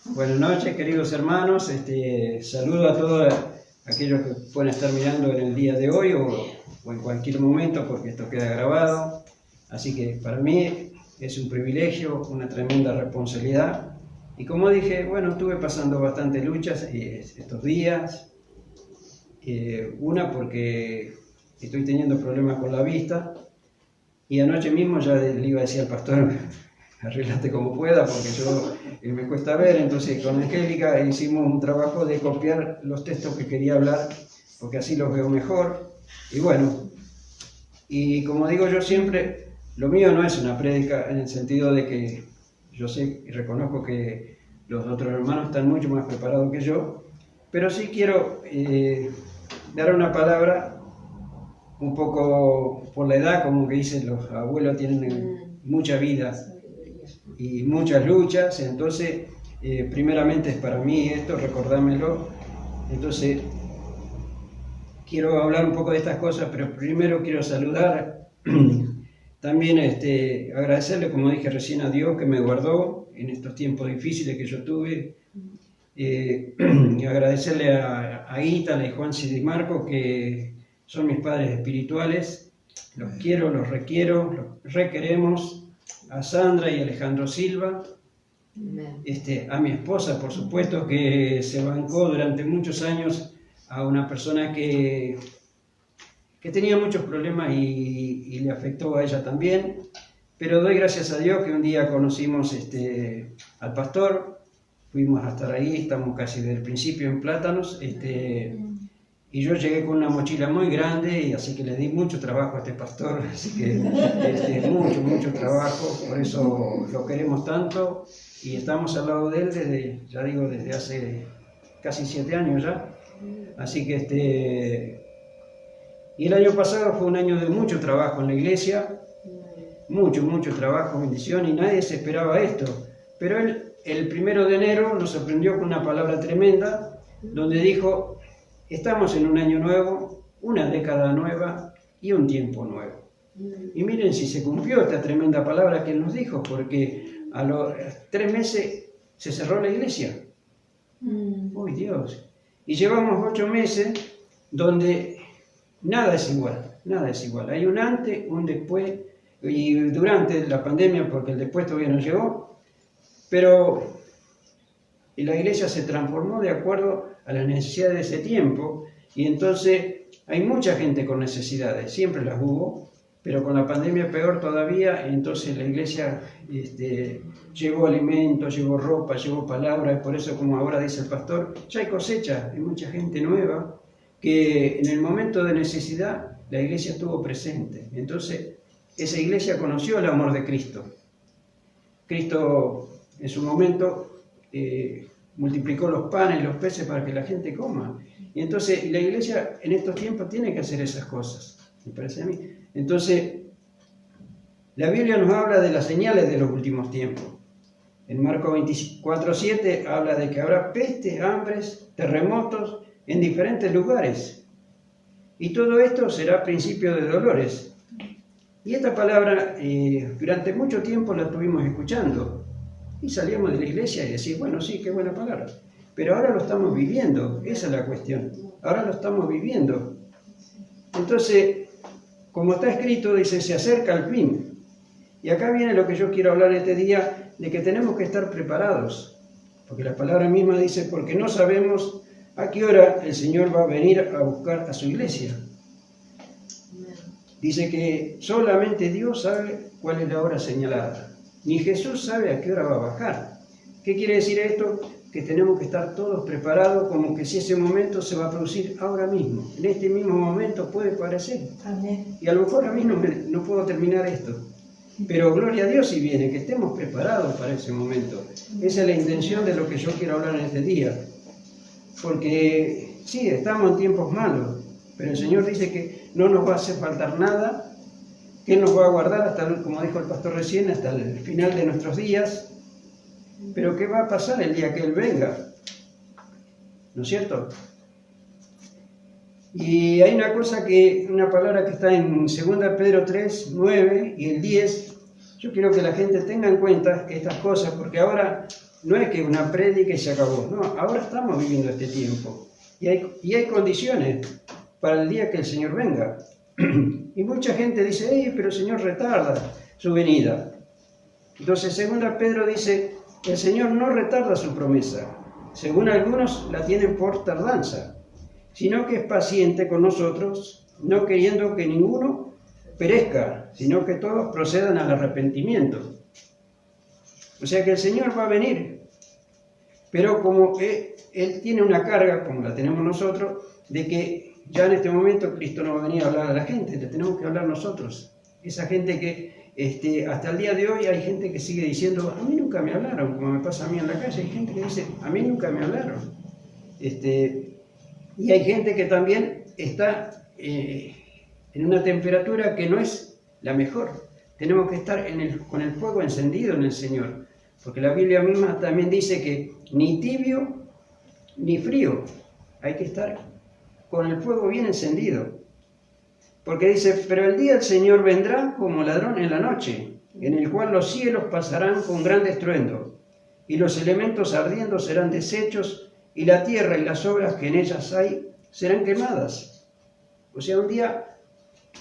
Buenas noches, queridos hermanos. Saludo a todos aquellos que pueden estar mirando en el día de hoy o en cualquier momento, porque esto queda grabado. Así que para mí es un privilegio, una tremenda responsabilidad. Y como dije, bueno, estuve pasando bastantes luchas estos días. Una porque estoy teniendo problemas con la vista. Y anoche mismo ya le iba a decir al pastor, arreglate como pueda, porque yo me cuesta ver. Entonces con Angélica hicimos un trabajo de copiar los textos que quería hablar, porque así los veo mejor. Y bueno, y como digo yo siempre, lo mío no es una prédica en el sentido de que yo sé y reconozco que los otros hermanos están mucho más preparados que yo, pero sí quiero dar una palabra un poco por la edad, como que dicen los abuelos, tienen mucha vida y muchas luchas. Entonces primeramente es para mí esto, recordármelo. Entonces quiero hablar un poco de estas cosas, pero primero quiero saludar también agradecerle, como dije recién, a Dios que me guardó en estos tiempos difíciles que yo tuve. Y agradecerle a Ítala y Juan y Marco, que son mis padres espirituales. Los quiero, los requiero, los requeremos. A Sandra y Alejandro Silva. A mi esposa, por supuesto, que se bancó durante muchos años a una persona que tenía muchos problemas y le afectó a ella también. Pero doy gracias a Dios que un día conocimos al pastor. Fuimos a estar ahí, estamos casi desde el principio en Plátanos, y yo llegué con una mochila muy grande, y así que le di mucho trabajo a este pastor, así que mucho trabajo, por eso lo queremos tanto, y estamos al lado de él desde hace casi 7 años ya, así que y el año pasado fue un año de mucho trabajo en la iglesia, mucho trabajo, bendición, y nadie se esperaba esto, pero él, el 1 de enero nos sorprendió con una palabra tremenda, donde dijo, estamos en un año nuevo, una década nueva y un tiempo nuevo. Y miren si se cumplió esta tremenda palabra que él nos dijo, porque a los 3 meses se cerró la iglesia. ¡Uy, Dios! Y llevamos 8 meses donde nada es igual. Hay un antes, un después, y durante la pandemia, porque el después todavía no llegó, pero la iglesia se transformó de acuerdo a las necesidades de ese tiempo, y entonces hay mucha gente con necesidades, siempre las hubo, pero con la pandemia peor todavía. Entonces la iglesia llevó alimentos, llevó ropa, llevó palabras. Por eso, como ahora dice el pastor, ya hay cosecha, hay mucha gente nueva, que en el momento de necesidad la iglesia estuvo presente. Entonces esa iglesia conoció el amor de Cristo. Cristo en su momento multiplicó los panes y los peces para que la gente coma. Y entonces la iglesia en estos tiempos tiene que hacer esas cosas, me parece a mí. Entonces, la Biblia nos habla de las señales de los últimos tiempos. En Marcos 24:7 habla de que habrá pestes, hambres, terremotos en diferentes lugares. Y todo esto será principio de dolores. Y esta palabra durante mucho tiempo la estuvimos escuchando. Y salíamos de la iglesia y decíamos, bueno, sí, qué buena palabra. Pero ahora lo estamos viviendo, esa es la cuestión. Ahora lo estamos viviendo. Entonces, como está escrito, dice, se acerca el fin. Y acá viene lo que yo quiero hablar este día, de que tenemos que estar preparados. Porque la palabra misma dice, porque no sabemos a qué hora el Señor va a venir a buscar a su iglesia. Dice que solamente Dios sabe cuál es la hora señalada. Ni Jesús sabe a qué hora va a bajar. ¿Qué quiere decir esto? Que tenemos que estar todos preparados, como que si ese momento se va a producir ahora mismo. En este mismo momento puede parecer. Amén. Y a lo mejor a mí no puedo terminar esto. Pero gloria a Dios si viene, que estemos preparados para ese momento. Esa es la intención de lo que yo quiero hablar en este día. Porque sí, estamos en tiempos malos, pero el Señor dice que no nos va a hacer faltar nada, que Él nos va a guardar hasta, como dijo el pastor recién, hasta el final de nuestros días. Pero ¿qué va a pasar el día que Él venga? ¿No es cierto? Y hay una palabra que está en 2 Pedro 3, 9 y el 10. yo quiero que la gente tenga en cuenta estas cosas, porque ahora no es que una prédica y se acabó, no, ahora estamos viviendo este tiempo y hay condiciones para el día que el Señor venga. Y mucha gente dice, pero el Señor retarda su venida. Entonces, segunda Pedro dice, el Señor no retarda su promesa, según algunos la tienen por tardanza, sino que es paciente con nosotros, no queriendo que ninguno perezca, sino que todos procedan al arrepentimiento. O sea que el Señor va a venir, pero como Él tiene una carga, como la tenemos nosotros, de que ya en este momento Cristo no va a venir a hablar a la gente, le tenemos que hablar nosotros. Esa gente que hasta el día de hoy hay gente que sigue diciendo, a mí nunca me hablaron, como me pasa a mí en la calle, hay gente que dice, a mí nunca me hablaron. Y hay gente que también está en una temperatura que no es la mejor. Tenemos que estar con el fuego encendido en el Señor, porque la Biblia misma también dice que ni tibio ni frío, hay que estar con el fuego bien encendido. Porque dice, pero el día del Señor vendrá como ladrón en la noche, en el cual los cielos pasarán con gran estruendo, y los elementos ardiendo serán deshechos, y la tierra y las obras que en ellas hay serán quemadas. O sea, un día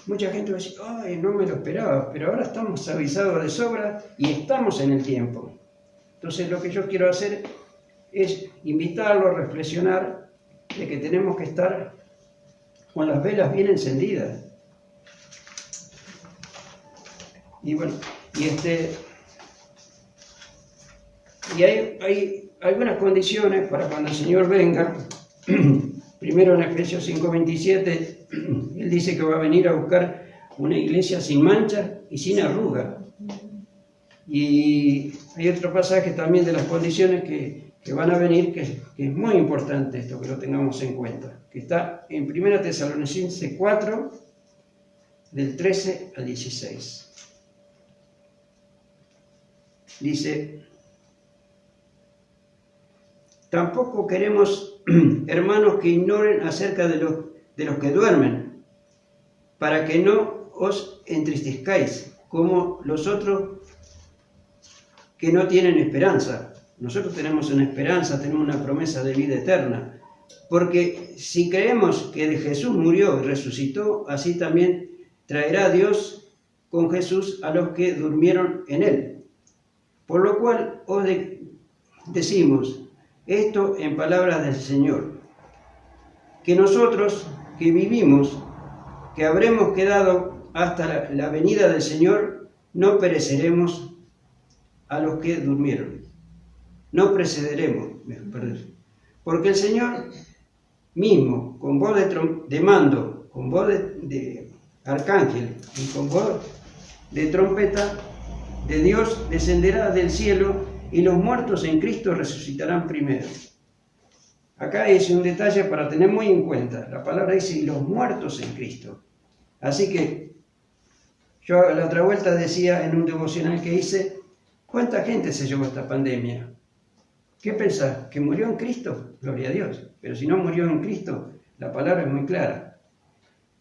mucha gente va a decir, ay, no me lo esperaba, pero ahora estamos avisados de sobra y estamos en el tiempo. Entonces lo que yo quiero hacer es invitarlo a reflexionar de que tenemos que estar con las velas bien encendidas. Y bueno, y hay algunas condiciones para cuando el Señor venga. Primero en Efesios 5:27, Él dice que va a venir a buscar una iglesia sin mancha y sin arruga. Y hay otro pasaje también de las condiciones que van a venir, que es muy importante esto, que lo tengamos en cuenta, que está en 1 Tesalonicenses 4, del 13 al 16. Dice, tampoco queremos, hermanos, que ignoren acerca de los que duermen, para que no os entristezcáis, como los otros que no tienen esperanza. Nosotros tenemos una esperanza, tenemos una promesa de vida eterna, porque si creemos que de Jesús murió y resucitó, así también traerá Dios con Jesús a los que durmieron en él. Por lo cual os decimos esto en palabras del Señor, que nosotros que vivimos, que habremos quedado hasta la venida del Señor, no pereceremos a los que durmieron. No precederemos, porque el Señor mismo, con voz de mando, con voz de arcángel y con voz de trompeta de Dios, descenderá del cielo y los muertos en Cristo resucitarán primero. Acá es un detalle para tener muy en cuenta. La palabra dice, y los muertos en Cristo. Así que yo a la otra vuelta decía en un devocional que hice, ¿cuánta gente se llevó esta pandemia? ¿Qué pensás? ¿Que murió en Cristo? Gloria a Dios. Pero si no murió en Cristo, la palabra es muy clara.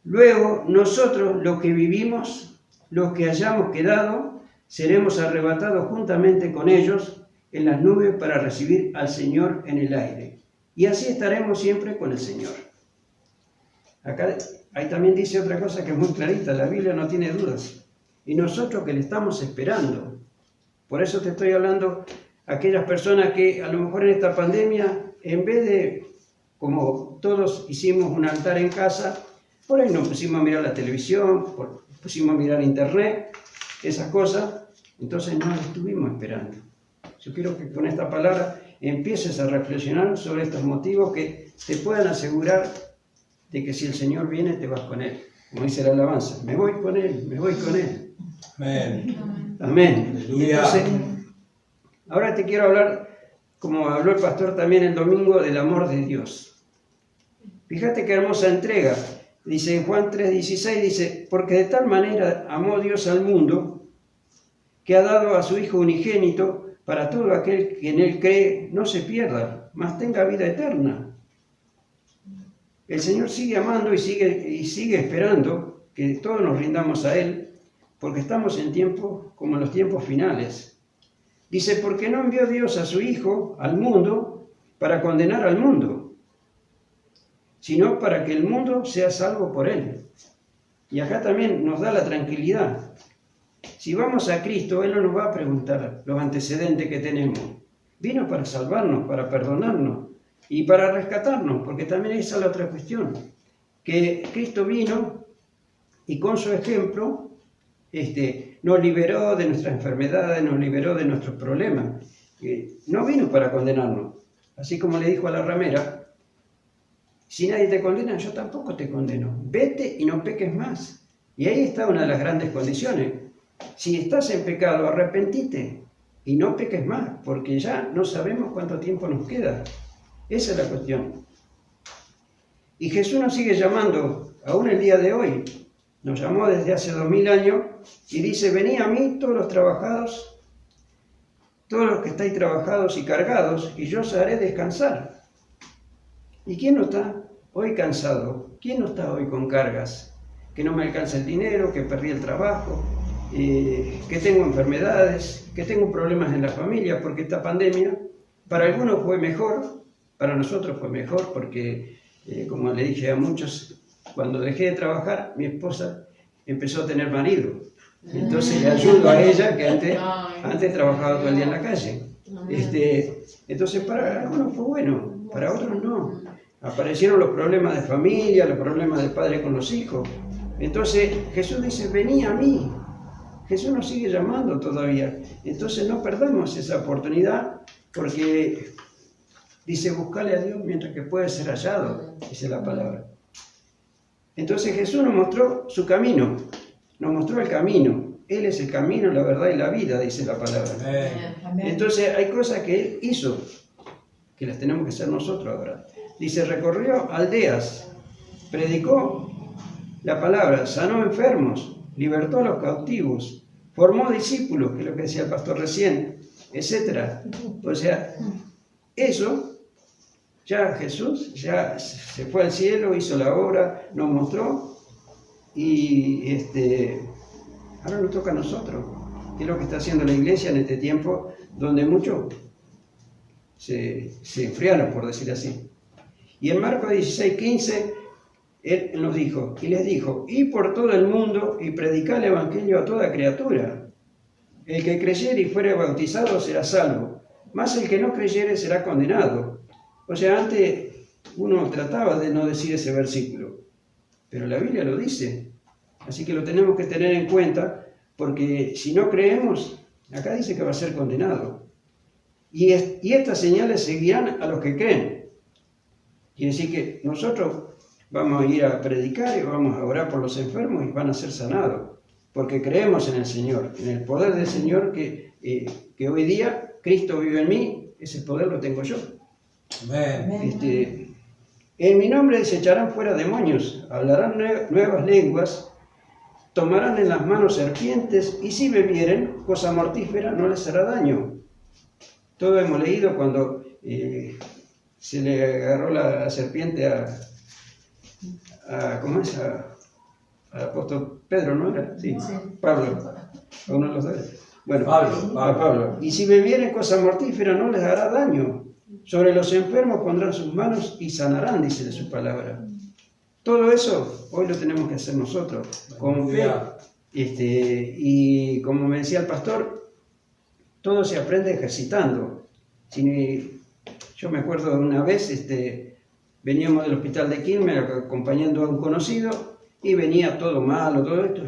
Luego, nosotros, los que vivimos, los que hayamos quedado, seremos arrebatados juntamente con ellos en las nubes para recibir al Señor en el aire. Y así estaremos siempre con el Señor. Acá ahí también dice otra cosa que es muy clarita, la Biblia no tiene dudas. Y nosotros que le estamos esperando. Por eso te estoy hablando a aquellas personas que a lo mejor en esta pandemia, en vez de, como todos hicimos un altar en casa, por ahí nos pusimos a mirar la televisión, pusimos a mirar internet, esas cosas, entonces no estuvimos esperando. Yo quiero que con esta palabra empieces a reflexionar sobre estos motivos que te puedan asegurar de que si el Señor viene, te vas con Él. Como dice la alabanza, me voy con Él, me voy con Él. Amén. Amén. Aleluya. Entonces, ahora te quiero hablar, como habló el pastor también el domingo, del amor de Dios. Fíjate qué hermosa entrega. Dice en Juan 3:16, dice, porque de tal manera amó Dios al mundo, que ha dado a su Hijo unigénito, para todo aquel que en Él cree no se pierda, mas tenga vida eterna. El Señor sigue amando y sigue esperando que todos nos rindamos a Él, porque estamos en tiempos como en los tiempos finales. Dice, porque no envió Dios a su Hijo al mundo para condenar al mundo, sino para que el mundo sea salvo por él. Y acá también nos da la tranquilidad. Si vamos a Cristo, Él no nos va a preguntar los antecedentes que tenemos. Vino para salvarnos, para perdonarnos y para rescatarnos, porque también esa es la otra cuestión. Que Cristo vino y con su ejemplo nos liberó de nuestras enfermedades, nos liberó de nuestros problemas. No vino para condenarnos. Así como le dijo a la ramera, si nadie te condena, yo tampoco te condeno. Vete y no peques más. Y ahí está una de las grandes condiciones. Si estás en pecado, arrepentite y no peques más, porque ya no sabemos cuánto tiempo nos queda. Esa es la cuestión. Y Jesús nos sigue llamando, aún el día de hoy. Nos llamó desde hace 2000 años y dice, venid a mí todos los trabajados, todos los que estáis trabajados y cargados, y yo os haré descansar. ¿Y quién no está hoy cansado? ¿Quién no está hoy con cargas? Que no me alcanza el dinero, que perdí el trabajo, que tengo enfermedades, que tengo problemas en la familia, porque esta pandemia para algunos fue mejor, para nosotros fue mejor, porque como le dije a muchos, cuando dejé de trabajar, mi esposa empezó a tener marido. Entonces le ayudo a ella, que antes trabajaba todo el día en la calle. Entonces para algunos fue bueno, para otros no. Aparecieron los problemas de familia, los problemas del padre con los hijos. Entonces Jesús dice, vení a mí. Jesús nos sigue llamando todavía. Entonces no perdamos esa oportunidad, porque dice, buscale a Dios mientras que puede ser hallado, dice la palabra. Entonces Jesús nos mostró su camino, nos mostró el camino. Él es el camino, la verdad y la vida, dice la palabra. Amén. Entonces hay cosas que Él hizo, que las tenemos que hacer nosotros ahora. Dice, recorrió aldeas, predicó la palabra, sanó enfermos, libertó a los cautivos, formó discípulos, que es lo que decía el pastor recién, etc. O sea, eso, ya Jesús ya se fue al cielo, hizo la obra, nos mostró, y ahora nos toca a nosotros, que es lo que está haciendo la iglesia en este tiempo, donde muchos se enfriaron, por decir así. Y en Marcos 16:15, Él nos dijo, y les dijo, id por todo el mundo y predicad el evangelio a toda criatura. El que creyere y fuere bautizado será salvo, mas el que no creyere será condenado. O sea, antes uno trataba de no decir ese versículo, pero la Biblia lo dice. Así que lo tenemos que tener en cuenta, porque si no creemos, acá dice que va a ser condenado. Y estas señales seguirán a los que creen. Quiere decir que nosotros vamos a ir a predicar y vamos a orar por los enfermos y van a ser sanados, porque creemos en el Señor, en el poder del Señor que hoy día Cristo vive en mí, ese poder lo tengo yo. Amén. En mi nombre desecharán fuera demonios, hablarán nuevas lenguas, tomarán en las manos serpientes, y si bebieren cosa mortífera no les hará daño. Todo hemos leído cuando se le agarró la serpiente ¿cómo es? Al apóstol Pedro, ¿no era? Sí, Pablo, a uno de los dos. Bueno, a Pablo. Y si bebieren cosa mortífera no les hará daño. Sobre los enfermos pondrán sus manos y sanarán, dice de su palabra. Todo eso hoy lo tenemos que hacer nosotros, con fe. Y como me decía el pastor, todo se aprende ejercitando. Yo me acuerdo de una vez, veníamos del hospital de Quilmes acompañando a un conocido y venía todo malo, todo esto.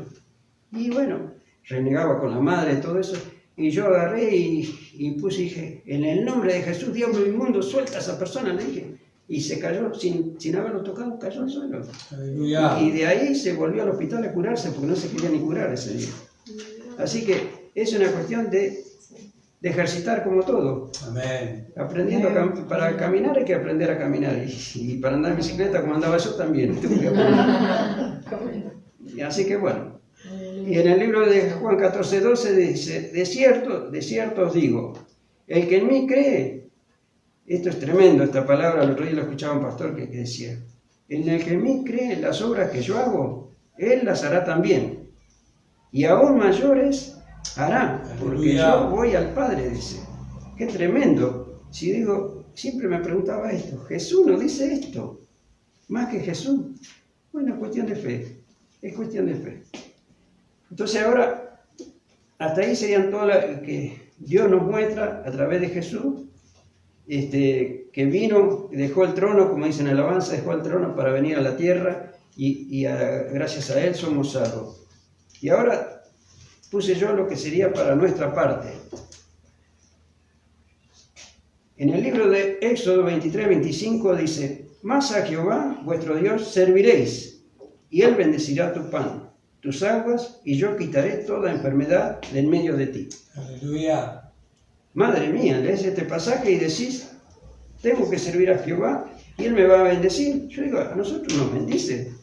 Y bueno, renegaba con la madre, todo eso. Y yo agarré y puse, dije, en el nombre de Jesús, diablo inmundo, suelta a esa persona, le dije. Y se cayó, sin haberlo tocado, cayó al suelo. Y de ahí se volvió al hospital a curarse, porque no se quería ni curar ese día. Así que es una cuestión de ejercitar como todo. Amén. Aprendiendo para caminar hay que aprender a caminar. Y para andar en bicicleta, como andaba yo, también. Y así que bueno. Y en el libro de Juan 14:12 dice, de cierto os digo, el que en mí cree, esto es tremendo, esta palabra, el otro día lo escuchaba un pastor que decía, en el que en mí cree las obras que yo hago, él las hará también. y aún mayores hará, porque Aleluya. yo voy al Padre, dice. Qué tremendo. Si digo, siempre me preguntaba esto, Jesús no dice esto, más que Jesús. Bueno, es cuestión de fe, es cuestión de fe. Entonces ahora, hasta ahí serían todas las que Dios nos muestra a través de Jesús, que vino, dejó el trono, como dice en alabanza, dejó el trono para venir a la tierra y gracias a Él somos salvos. Y ahora puse yo lo que sería para nuestra parte. En el libro de Éxodo 23-25 dice, mas a Jehová vuestro Dios serviréis, y Él bendecirá tu pan, tus aguas, y yo quitaré toda enfermedad de en medio de ti. Aleluya. Madre mía, lees este pasaje y decís, tengo que servir a Jehová y Él me va a bendecir. Yo digo, a nosotros nos bendice.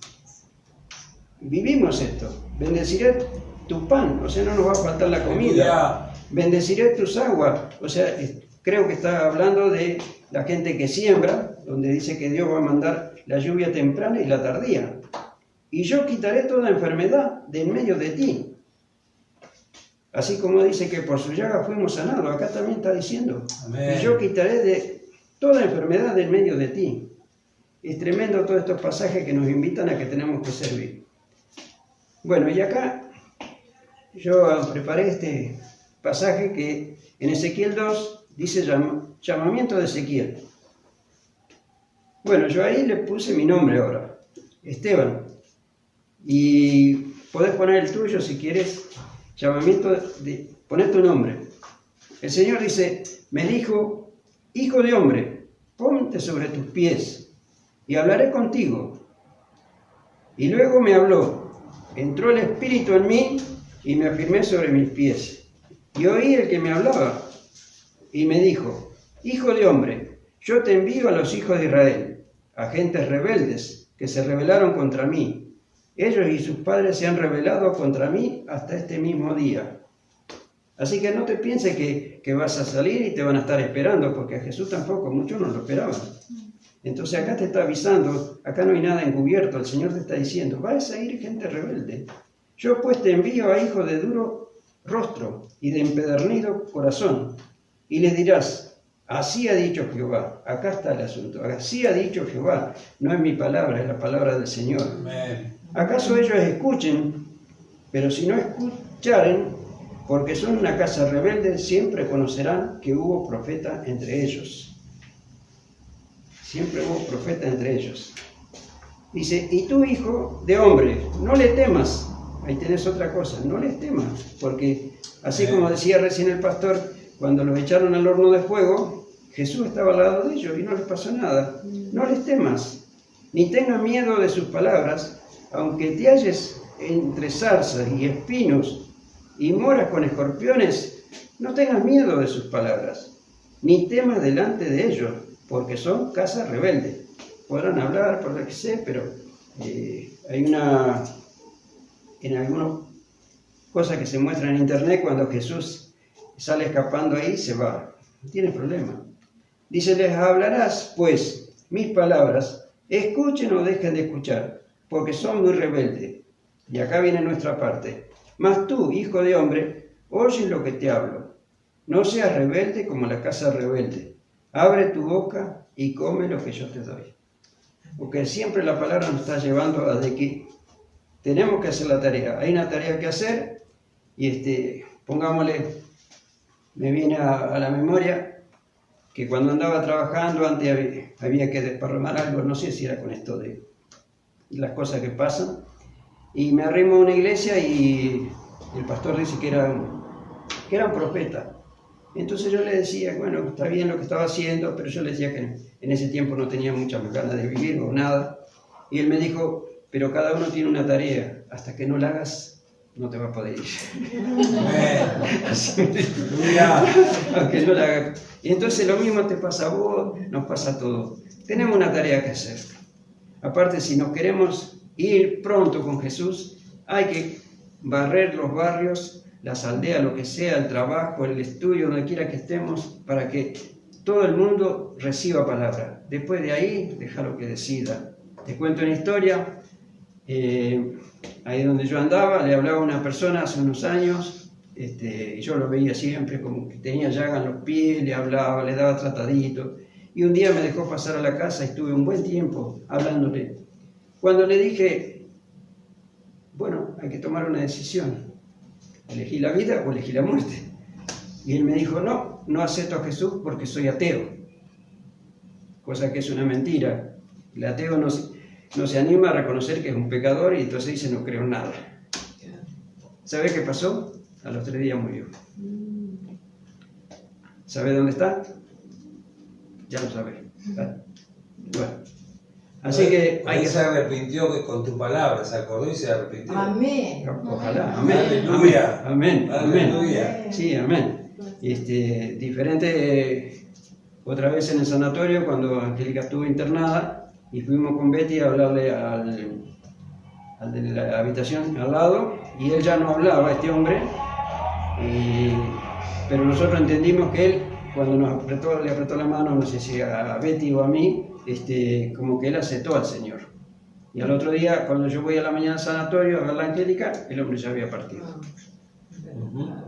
Vivimos esto. Bendeciré tu pan, o sea, no nos va a faltar la comida. Bendeciré tus aguas, o sea, creo que está hablando de la gente que siembra, donde dice que Dios va a mandar la lluvia temprana y la tardía. Y yo quitaré toda enfermedad de en medio de ti. Así como dice que por su llaga fuimos sanados, acá también está diciendo, Amén. y yo quitaré de toda enfermedad de en medio de ti. Es tremendo todos estos pasajes que nos invitan a que tenemos que servir. Bueno, y acá yo preparé este pasaje que en Ezequiel 2 dice llamamiento de Ezequiel. Bueno, yo ahí le puse mi nombre ahora, Esteban. Y podés poner el tuyo si quieres, llamamiento de poner tu nombre. El Señor dice, me dijo, hijo de hombre, ponte sobre tus pies y hablaré contigo. Y luego me habló, entró el Espíritu en mí y me afirmé sobre mis pies. Y oí el que me hablaba y me dijo, hijo de hombre, yo te envío a los hijos de Israel, a gentes rebeldes que se rebelaron contra mí. Ellos y sus padres se han rebelado contra mí hasta este mismo día. Así que no te pienses que vas a salir y te van a estar esperando, porque a Jesús tampoco, muchos no lo esperaban. Entonces acá te está avisando, acá no hay nada encubierto, el Señor te está diciendo, vas a ir gente rebelde. Yo pues te envío a hijos de duro rostro y de empedernido corazón, y les dirás, así ha dicho Jehová. Acá está el asunto, así ha dicho Jehová, no es mi palabra, es la palabra del Señor. Amén. ¿Acaso ellos escuchen? Pero si no escucharen, porque son una casa rebelde, siempre conocerán que hubo profeta entre ellos. Siempre hubo profeta entre ellos. Dice, y tú, hijo de hombre, no le temas. Ahí tenés otra cosa, no les temas. Porque así como decía recién el pastor, cuando los echaron al horno de fuego, Jesús estaba al lado de ellos y no les pasó nada. No les temas, ni tengas miedo de sus palabras, aunque te halles entre zarzas y espinos y moras con escorpiones, no tengas miedo de sus palabras, ni temas delante de ellos, porque son casa rebelde. Podrán hablar por lo que sé, pero hay en algunas cosas que se muestran en internet, cuando Jesús sale escapando ahí, se va. No tiene problema. Dice, les hablarás, pues, mis palabras, escuchen o dejen de escuchar, porque son muy rebeldes. Y acá viene nuestra parte. Mas tú, hijo de hombre, oye lo que te hablo. No seas rebelde como la casa rebelde. Abre tu boca y come lo que yo te doy. Porque siempre la palabra nos está llevando a de que tenemos que hacer la tarea. Hay una tarea que hacer y pongámosle, me viene a la memoria que cuando andaba trabajando antes había que desparramar algo, no sé si era con esto de las cosas que pasan, y me arrimo a una iglesia y el pastor dice que era un profeta. Entonces yo le decía, bueno, está bien lo que estaba haciendo, pero yo le decía que en ese tiempo no tenía muchas ganas de vivir o nada. Y él me dijo, pero cada uno tiene una tarea, hasta que no la hagas, no te va a poder ir. Aunque no la hagas. Y entonces lo mismo te pasa a vos, nos pasa a todos. Tenemos una tarea que hacer. Aparte, si nos queremos ir pronto con Jesús, hay que barrer los barrios, las aldeas, lo que sea, el trabajo, el estudio, donde quiera que estemos, para que todo el mundo reciba palabra. Después de ahí, déjalo que decida. Te cuento una historia. ahí donde yo andaba, le hablaba a una persona hace unos años, y yo lo veía siempre como que tenía llaga en los pies, le hablaba, le daba tratadito, y un día me dejó pasar a la casa y estuve un buen tiempo hablándole. Cuando le dije, bueno, hay que tomar una decisión, elegí la vida o elegí la muerte. Y él me dijo, no, no acepto a Jesús porque soy ateo, cosa que es una mentira. El ateo no se anima a reconocer que es un pecador y entonces dice, no creo en nada. ¿Sabe qué pasó? A los 3 días murió. ¿Sabe dónde está? Ya lo sabe. Bueno, así que ahí se arrepintió con tu palabra, se acordó y se arrepintió. Amén. Ojalá, amén. Aleluya. Amén. Aleluya. Sí, amén. Diferente, otra vez en el sanatorio, cuando Angélica estuvo internada, y fuimos con Betty a hablarle al de la habitación al lado, y él ya no hablaba, este hombre, pero nosotros entendimos que él, cuando le apretó la mano, no sé si a Betty o a mí, como que él aceptó al Señor. Y al otro día, cuando yo voy a la mañana al sanatorio a ver a la Angélica, el hombre ya había partido.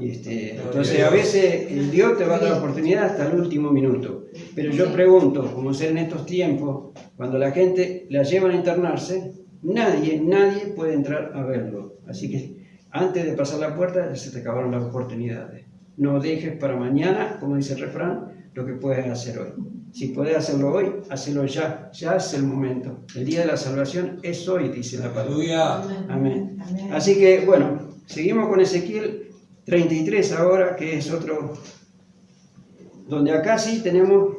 Entonces a veces Dios te va a dar la oportunidad hasta el último minuto. Pero yo pregunto, como ser en estos tiempos, cuando la gente la llevan a internarse, nadie puede entrar a verlo. Así que antes de pasar la puerta ya se te acabaron las oportunidades. No dejes para mañana, como dice el refrán, lo que puedes hacer hoy. Si puedes hacerlo hoy, hazlo ya. Ya es el momento. El día de la salvación es hoy, dice la palabra. Amén. Así que, bueno, seguimos con Ezequiel 33 ahora, que es otro, donde acá sí tenemos,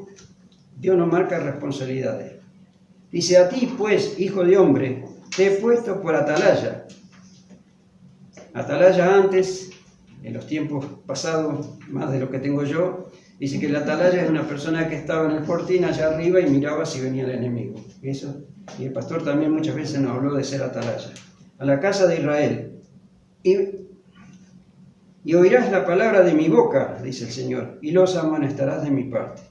Dios nos marca responsabilidades. Dice, a ti pues, hijo de hombre, te he puesto por atalaya. Atalaya antes, en los tiempos pasados, más de lo que tengo yo, dice que la atalaya es una persona que estaba en el fortín allá arriba y miraba si venía el enemigo. Eso, y el pastor también muchas veces nos habló de ser atalaya. A la casa de Israel. Y oirás la palabra de mi boca, dice el Señor, y los amonestarás de mi parte.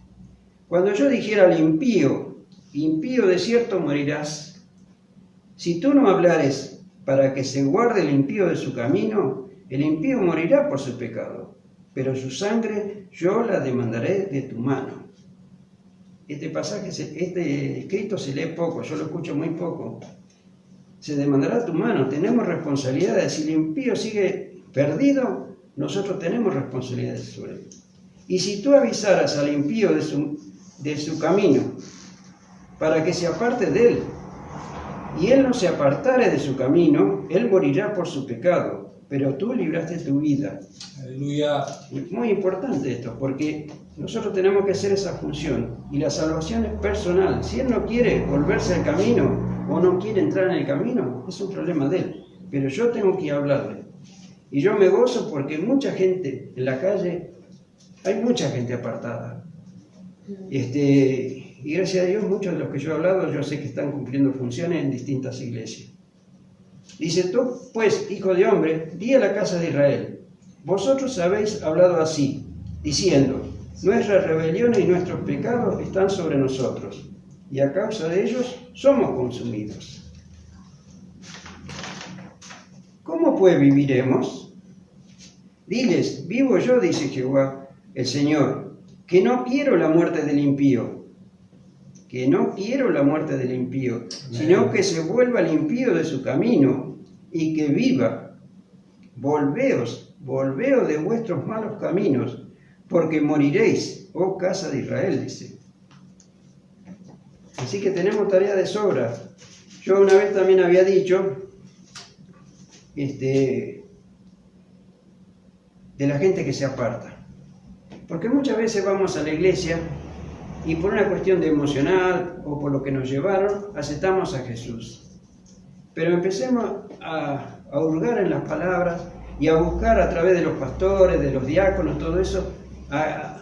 Cuando yo dijera al impío, impío de cierto morirás, si tú no hablares para que se guarde el impío de su camino, el impío morirá por su pecado, pero su sangre yo la demandaré de tu mano. Este pasaje, este escrito se lee poco, yo lo escucho muy poco. Se demandará tu mano, tenemos responsabilidades. Si el impío sigue perdido, nosotros tenemos responsabilidades sobre él. Y si tú avisaras al impío de su camino, para que se aparte de él, y él no se apartare de su camino, él morirá por su pecado, pero tú libraste tu vida. Aleluya. Es muy importante esto, porque nosotros tenemos que hacer esa función, y la salvación es personal. Si él no quiere volverse al camino, o no quiere entrar en el camino, es un problema de él, pero yo tengo que hablarle. Y yo me gozo porque mucha gente en la calle, hay mucha gente apartada. Y gracias a Dios, muchos de los que yo he hablado, yo sé que están cumpliendo funciones en distintas iglesias. Dice, tú, pues, hijo de hombre, di a la casa de Israel, vosotros habéis hablado así, diciendo, nuestras rebeliones y nuestros pecados están sobre nosotros, y a causa de ellos somos consumidos. ¿Cómo pues viviremos? Diles, vivo yo, dice Jehová, el Señor, que no quiero la muerte del impío, que no quiero la muerte del impío, sino que se vuelva el impío de su camino y que viva. Volveos de vuestros malos caminos, porque moriréis, oh casa de Israel, dice. Así que tenemos tarea de sobra. Yo una vez también había dicho, de la gente que se aparta. Porque muchas veces vamos a la iglesia y por una cuestión de emocional o por lo que nos llevaron, aceptamos a Jesús. Pero empecemos a hurgar en las palabras y a buscar a través de los pastores, de los diáconos, todo eso, a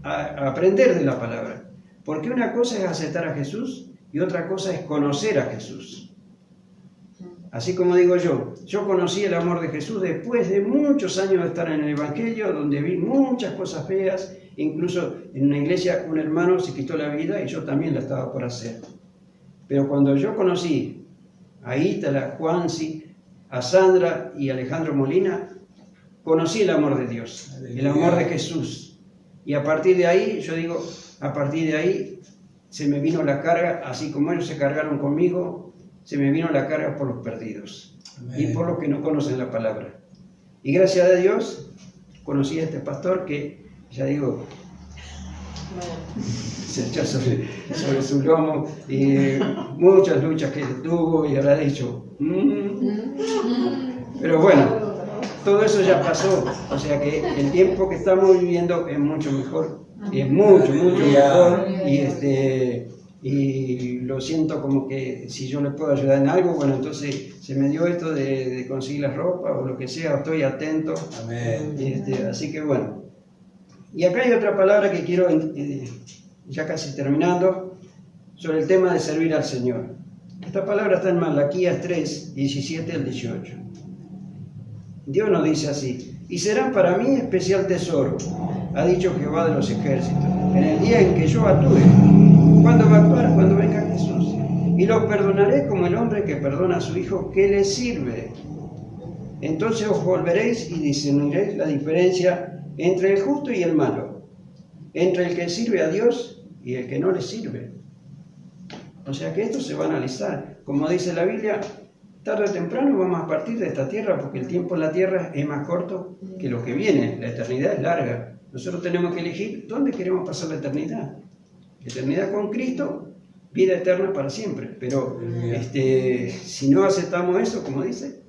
aprender de la palabra. Porque una cosa es aceptar a Jesús y otra cosa es conocer a Jesús. Así como digo yo conocí el amor de Jesús después de muchos años de estar en el Evangelio, donde vi muchas cosas feas, incluso en una iglesia un hermano se quitó la vida y yo también la estaba por hacer. Pero cuando yo conocí a Ítala, Juansi, a Sandra y Alejandro Molina, conocí el amor de Dios, el amor de Jesús. Y a partir de ahí, yo digo, a partir de ahí se me vino la carga, así como ellos se cargaron conmigo, se me vino la carga por los perdidos. Amén. Y por los que no conocen la palabra. Y gracias a Dios conocí a este pastor que, ya digo, se echó sobre su lomo y muchas luchas que tuvo y habrá dicho, pero bueno, todo eso ya pasó, o sea que el tiempo que estamos viviendo es mucho mejor, es mucho mejor, y lo siento como que si yo le puedo ayudar en algo, bueno, entonces se me dio esto de conseguir la ropa o lo que sea, estoy atento. Amén. Así que bueno. Y acá hay otra palabra que quiero, ya casi terminando, sobre el tema de servir al Señor. Esta palabra está en Malaquías 3, 17 al 18. Dios nos dice así: y serán para mí especial tesoro, ha dicho Jehová de los ejércitos, en el día en que yo actúe. ¿Cuándo va a actuar? Cuando venga Jesús. Y los perdonaré como el hombre que perdona a su hijo que le sirve. Entonces os volveréis y discerniréis la diferencia entre el justo y el malo, entre el que sirve a Dios y el que no le sirve. O sea que esto se va a analizar. Como dice la Biblia, tarde o temprano vamos a partir de esta tierra, porque el tiempo en la tierra es más corto que lo que viene. La eternidad es larga. Nosotros tenemos que elegir dónde queremos pasar la eternidad. Eternidad con Cristo, vida eterna para siempre. Pero si no aceptamos eso, como dice,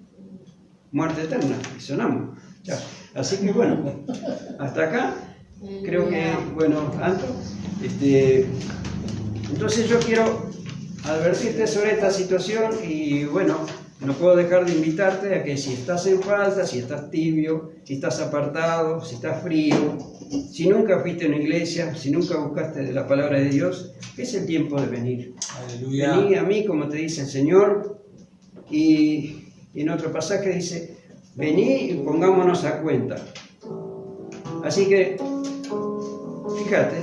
muerte eterna, y sonamos. Ya. Así que bueno, hasta acá, creo que, bueno, Anto, entonces yo quiero advertirte sobre esta situación y bueno, no puedo dejar de invitarte a que si estás en falta, si estás tibio, si estás apartado, si estás frío, si nunca fuiste a una iglesia, si nunca buscaste de la palabra de Dios, es el tiempo de venir. Aleluya. Vení a mí, como te dice el Señor, y en otro pasaje dice, vení y pongámonos a cuenta. Así que, fíjate,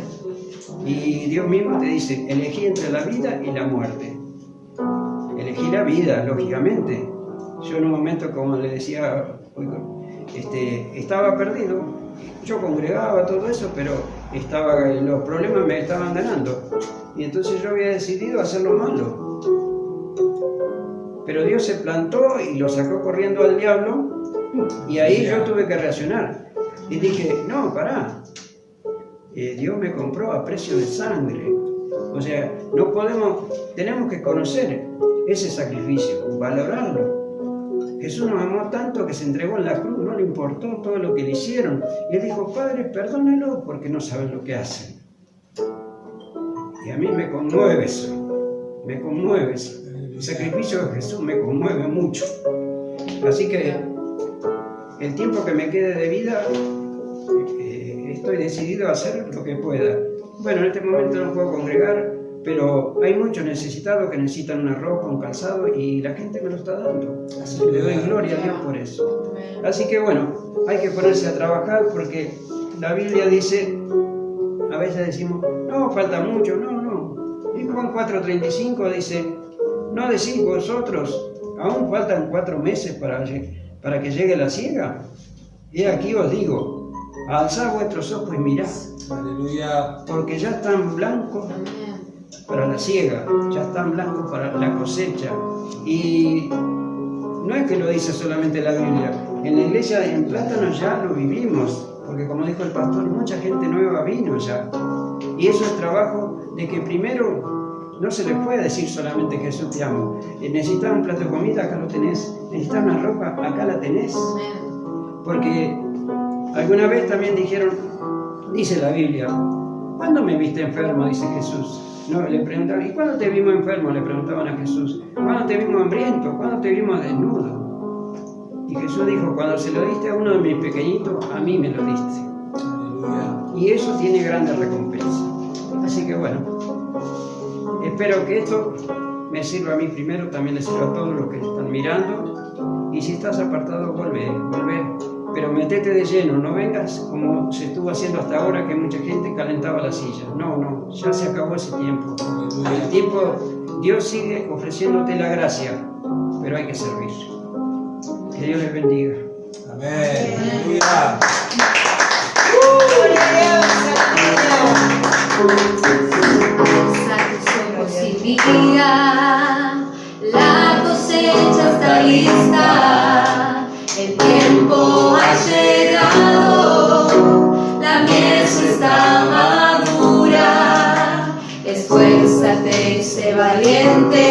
y Dios mismo te dice, elegí entre la vida y la muerte. Elegí la vida, lógicamente. Yo en un momento, como le decía, estaba perdido. Yo congregaba todo eso, pero los problemas me estaban ganando. Y entonces yo había decidido hacer lo malo. Pero Dios se plantó y lo sacó corriendo al diablo. Y ahí yo tuve que reaccionar. Y dije, no, pará. Dios me compró a precio de sangre. O sea, tenemos que conocer ese sacrificio, valorarlo. Jesús nos amó tanto que se entregó en la cruz, no le importó todo lo que le hicieron. Y él dijo, Padre, perdónenlo porque no saben lo que hacen. Y a mí me conmueve eso, me conmueve eso. El sacrificio de Jesús me conmueve mucho. Así que el tiempo que me quede de vida, estoy decidido a hacer lo que pueda. Bueno, en este momento no puedo congregar, pero hay muchos necesitados que necesitan una ropa, un calzado, y la gente me lo está dando. Así que le doy gloria a Dios por eso. Así que bueno, hay que ponerse a trabajar porque la Biblia dice, a veces decimos, no, falta mucho, no. Y Juan 4:35 dice, no decís vosotros, aún faltan 4 meses para que llegue la siega. Y aquí os digo, alzad vuestros ojos y mirad. Aleluya. Porque ya están blancos para la siega, ya están blancos para la cosecha. Y no es que lo dice solamente la Biblia, en la iglesia en Plátano ya lo vivimos, porque como dijo el pastor, mucha gente nueva vino ya. Y eso es trabajo de que primero no se le puede decir solamente Jesús te amo. Necesitas un plato de comida, acá lo tenés. Necesitas una ropa, acá la tenés. Porque alguna vez también dijeron, dice la Biblia, ¿cuándo me viste enfermo? Dice Jesús. No, le preguntaban, ¿y cuándo te vimos enfermo? Le preguntaban a Jesús. ¿Cuándo te vimos hambriento? ¿Cuándo te vimos desnudo? Y Jesús dijo, cuando se lo diste a uno de mis pequeñitos, a mí me lo diste. Aleluya. Y eso tiene grande recompensa. Así que bueno, espero que esto me sirva a mí primero, también le sirva a todos los que están mirando. Y si estás apartado, vuelve. Pero metete de lleno, no vengas como se estuvo haciendo hasta ahora, que mucha gente calentaba la silla. No, ya se acabó ese tiempo. El tiempo, Dios sigue ofreciéndote la gracia, pero hay que servir. Que Dios les bendiga. Amén. Aleluya. Alza tus ojos y mira, la cosecha está lista, el tiempo ha llegado, la mies está madura. Esfuérzate y sé valiente,